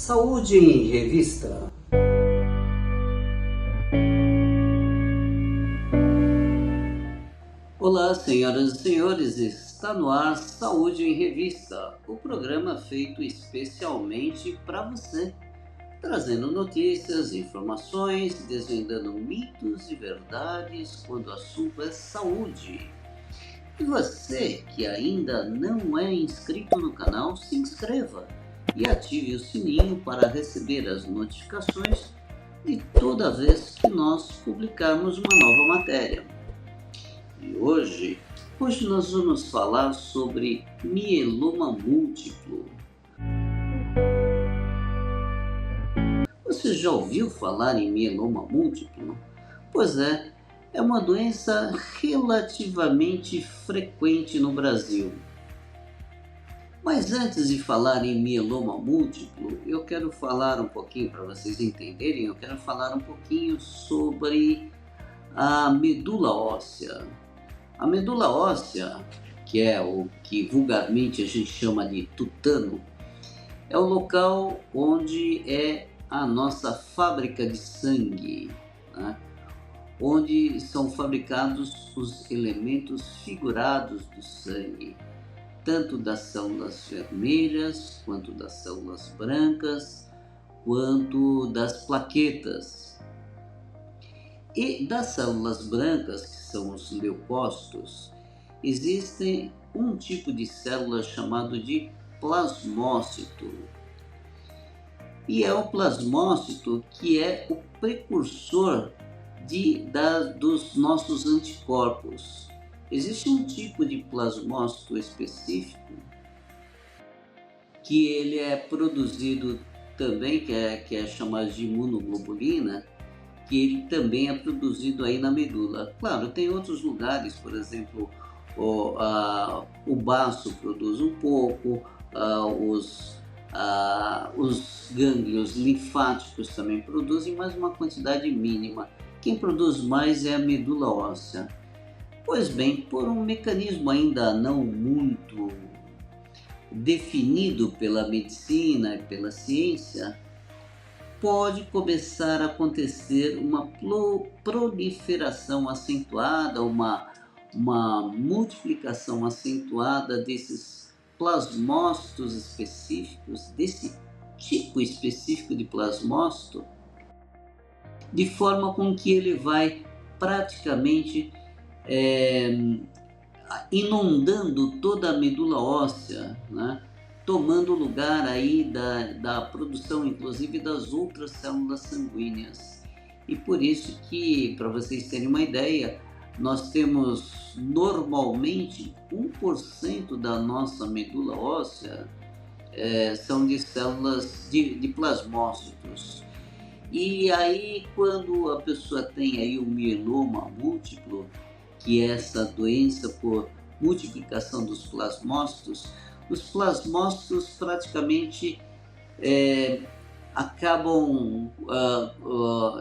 Saúde em Revista. Olá, senhoras e senhores, está no ar Saúde em Revista, o programa feito especialmente para você, trazendo notícias, informações, desvendando mitos e verdades quando o assunto é saúde. E você que ainda não é inscrito no canal, se inscreva e ative o sininho para receber as notificações de toda vez que nós publicarmos uma nova matéria. E hoje nós vamos falar sobre mieloma múltiplo. Você já ouviu falar em mieloma múltiplo? Pois é uma doença relativamente frequente no Brasil. Mas antes de falar em mieloma múltiplo, eu quero falar um pouquinho, para vocês entenderem, eu quero falar um pouquinho sobre a medula óssea. A medula óssea, que é o que vulgarmente a gente chama de tutano, é o local onde é a nossa fábrica de sangue, né? Onde são fabricados os elementos figurados do sangue, tanto das células vermelhas, quanto das células brancas, quanto das plaquetas. E das células brancas, que são os leucócitos, existe um tipo de célula chamado de plasmócito. E é o plasmócito que é o precursor dos nossos anticorpos. Existe um tipo de plasmócito específico que ele é produzido também, que é chamado de imunoglobulina, que ele também é produzido aí na medula. Claro, tem outros lugares, por exemplo, o baço produz um pouco, os gânglios linfáticos também produzem, mas uma quantidade mínima. Quem produz mais é a medula óssea. Pois bem, por um mecanismo ainda não muito definido pela medicina e pela ciência, pode começar a acontecer uma proliferação acentuada, uma multiplicação acentuada desses plasmócitos específicos, desse tipo específico de plasmócito, de forma com que ele vai praticamente inundando toda a medula óssea, né? Tomando lugar aí da produção, inclusive, das outras células sanguíneas. E por isso que, para vocês terem uma ideia, nós temos normalmente 1% da nossa medula óssea são de células de plasmócitos. E aí, quando a pessoa tem aí o mieloma múltiplo, que é essa doença por multiplicação dos plasmócitos, os plasmócitos praticamente acabam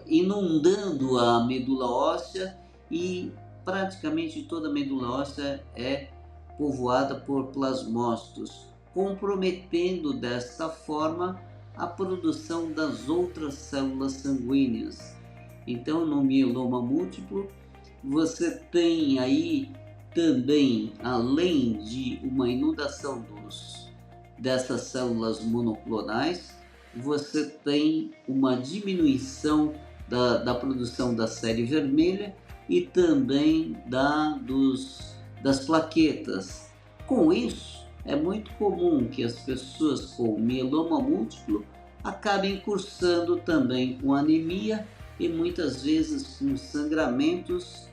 inundando a medula óssea e praticamente toda a medula óssea é povoada por plasmócitos, comprometendo desta forma a produção das outras células sanguíneas. Então, no mieloma múltiplo, você tem aí também, além de uma inundação dessas células monoclonais, você tem uma diminuição da produção da série vermelha e também das plaquetas. Com isso, é muito comum que as pessoas com mieloma múltiplo acabem cursando também com anemia e muitas vezes com sangramentos,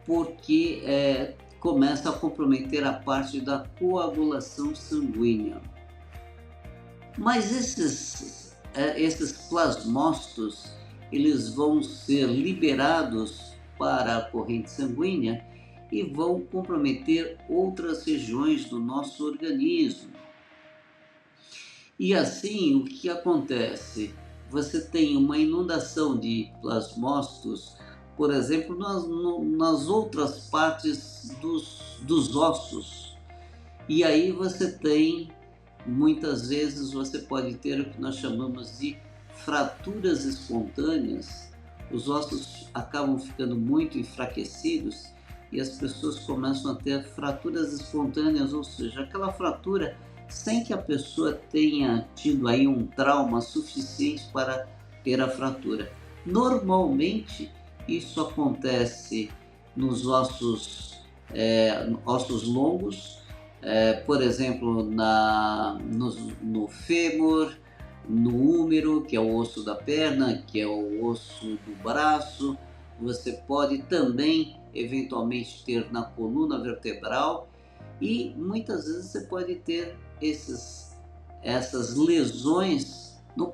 porque começa a comprometer a parte da coagulação sanguínea. Mas esses plasmócitos, eles vão ser liberados para a corrente sanguínea e vão comprometer outras regiões do nosso organismo. E assim, o que acontece? Você tem uma inundação de plasmócitos, por exemplo, nas outras partes dos ossos. E aí você tem muitas vezes você pode ter o que nós chamamos de fraturas espontâneas. Os ossos acabam ficando muito enfraquecidos e as pessoas começam a ter fraturas espontâneas, ou seja, aquela fratura sem que a pessoa tenha tido aí um trauma suficiente para ter a fratura. Normalmente isso acontece nos ossos longos, por exemplo, no fêmur, no húmero, que é o osso da perna, que é o osso do braço. Você pode também, eventualmente, ter na coluna vertebral e muitas vezes você pode ter essas lesões na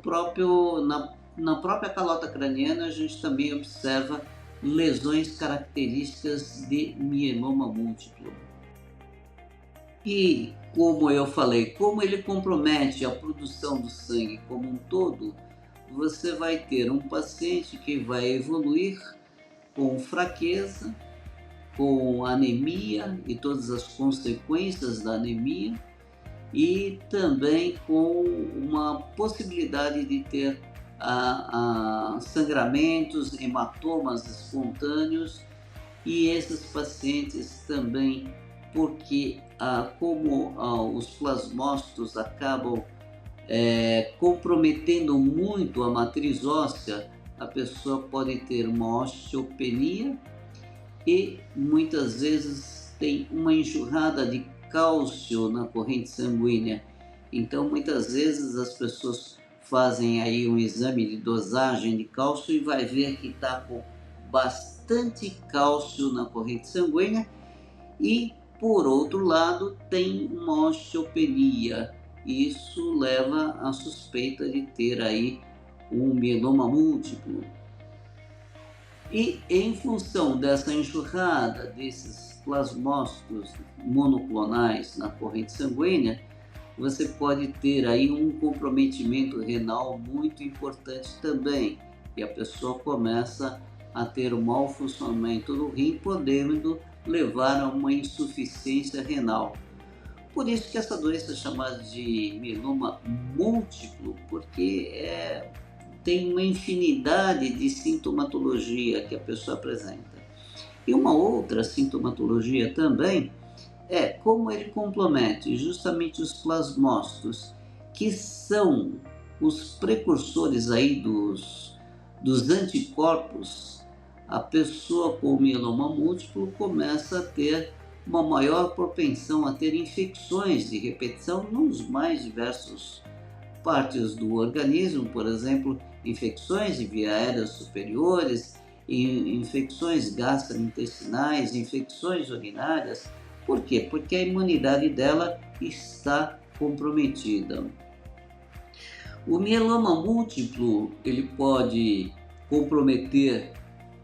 própria calota craniana. A gente também observa lesões características de mieloma múltiplo. E, como eu falei, como ele compromete a produção do sangue como um todo, você vai ter um paciente que vai evoluir com fraqueza, com anemia e todas as consequências da anemia, e também com uma possibilidade de ter sangramentos, hematomas espontâneos. E esses pacientes também, porque como os plasmócitos acabam comprometendo muito a matriz óssea, a pessoa pode ter uma osteopenia e muitas vezes tem uma enxurrada de cálcio na corrente sanguínea. Então muitas vezes as pessoas fazem aí um exame de dosagem de cálcio e vai ver que está com bastante cálcio na corrente sanguínea, e por outro lado tem uma osteopenia. Isso leva à suspeita de ter aí um mieloma múltiplo. E em função dessa enxurrada desses plasmócitos monoclonais na corrente sanguínea, você pode ter aí um comprometimento renal muito importante também, e a pessoa começa a ter um mau funcionamento do rim, podendo levar a uma insuficiência renal. Por isso que essa doença é chamada de mieloma múltiplo, porque tem uma infinidade de sintomatologia que a pessoa apresenta. E uma outra sintomatologia também é como ele compromete justamente os plasmócitos, que são os precursores aí dos anticorpos. A pessoa com mieloma múltiplo começa a ter uma maior propensão a ter infecções de repetição nos mais diversos partes do organismo, por exemplo, infecções de via aérea superiores, infecções gastrointestinais, infecções urinárias. Por quê? Porque a imunidade dela está comprometida. O mieloma múltiplo, ele pode comprometer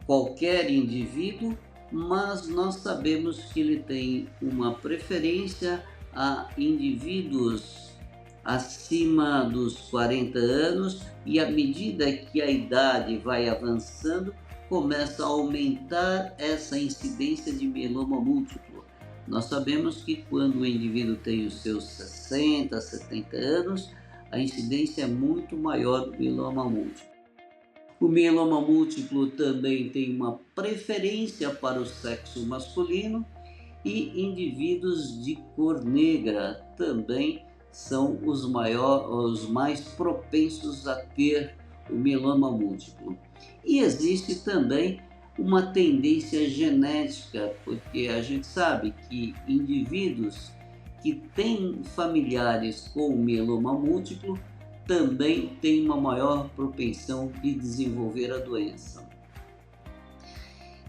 qualquer indivíduo, mas nós sabemos que ele tem uma preferência a indivíduos acima dos 40 anos, e à medida que a idade vai avançando, começa a aumentar essa incidência de mieloma múltiplo. Nós sabemos que quando o indivíduo tem os seus 60, 70 anos, a incidência é muito maior do mieloma múltiplo. O mieloma múltiplo também tem uma preferência para o sexo masculino, e indivíduos de cor negra também são os mais propensos a ter o mieloma múltiplo. E existe também uma tendência genética, porque a gente sabe que indivíduos que têm familiares com mieloma múltiplo também têm uma maior propensão de desenvolver a doença.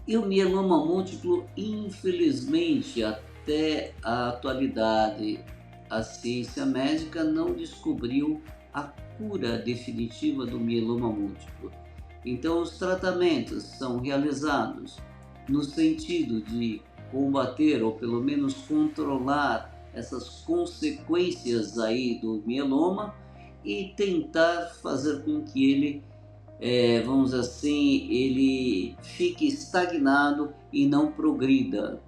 E o mieloma múltiplo, infelizmente, até a atualidade, a ciência médica não descobriu a cura definitiva do mieloma múltiplo. Então, os tratamentos são realizados no sentido de combater, ou pelo menos controlar, essas consequências aí do mieloma e tentar fazer com que ele, vamos dizer assim, ele fique estagnado e não progrida.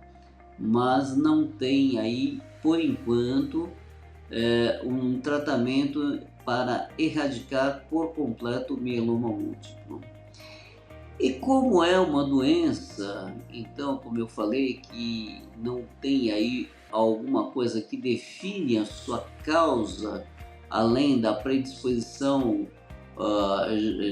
Mas não tem aí, por enquanto, um tratamento para erradicar por completo o mieloma múltiplo. E como é uma doença, então, como eu falei, que não tem aí alguma coisa que define a sua causa, além da predisposição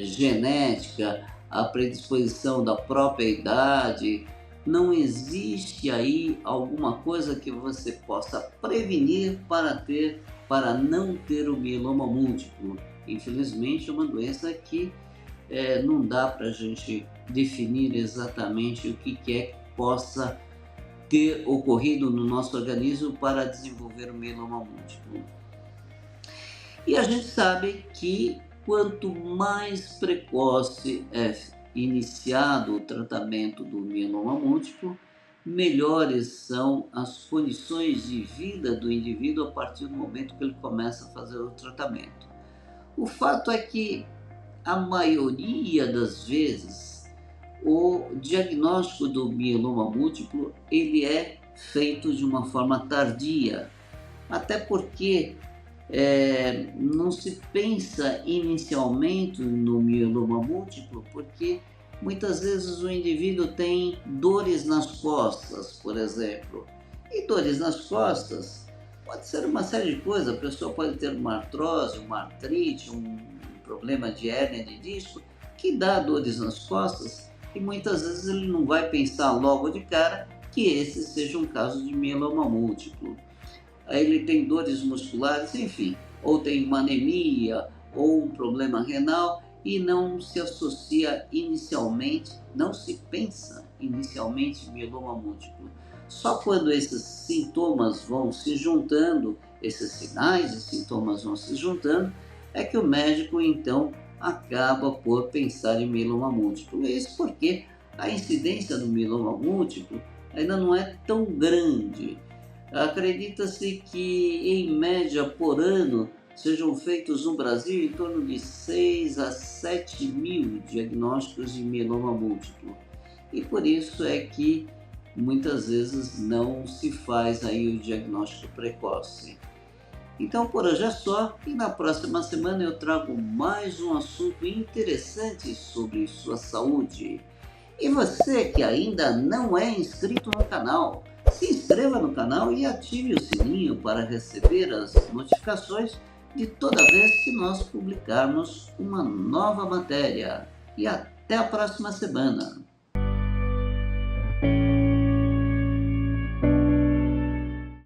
genética, a predisposição da própria idade, não existe aí alguma coisa que você possa prevenir para não ter o mieloma múltiplo. Infelizmente, é uma doença que não dá para a gente definir exatamente o que é que possa ter ocorrido no nosso organismo para desenvolver o mieloma múltiplo. E a gente sabe que quanto mais precoce é iniciado o tratamento do mieloma múltiplo, melhores são as condições de vida do indivíduo a partir do momento que ele começa a fazer o tratamento. O fato é que a maioria das vezes o diagnóstico do mieloma múltiplo ele é feito de uma forma tardia, até porque não se pensa inicialmente no mieloma múltiplo, porque muitas vezes o indivíduo tem dores nas costas, por exemplo. E dores nas costas pode ser uma série de coisas, a pessoa pode ter uma artrose, uma artrite, um problema de hérnia de disco, que dá dores nas costas, e muitas vezes ele não vai pensar logo de cara que esse seja um caso de mieloma múltiplo. Aí ele tem dores musculares, enfim, ou tem uma anemia, ou um problema renal, e não se associa inicialmente, não se pensa inicialmente em mieloma múltiplo. Só quando esses sintomas vão se juntando, esses sinais e sintomas vão se juntando, é que o médico então acaba por pensar em mieloma múltiplo. Isso porque a incidência do mieloma múltiplo ainda não é tão grande. Acredita-se que, em média, por ano, sejam feitos no Brasil em torno de 6 a 7 mil diagnósticos de mieloma múltiplo. E por isso é que muitas vezes não se faz aí o diagnóstico precoce. Então por hoje é só, e na próxima semana eu trago mais um assunto interessante sobre sua saúde. E você que ainda não é inscrito no canal, se inscreva no canal e ative o sininho para receber as notificações de toda vez que nós publicarmos uma nova matéria. E até a próxima semana!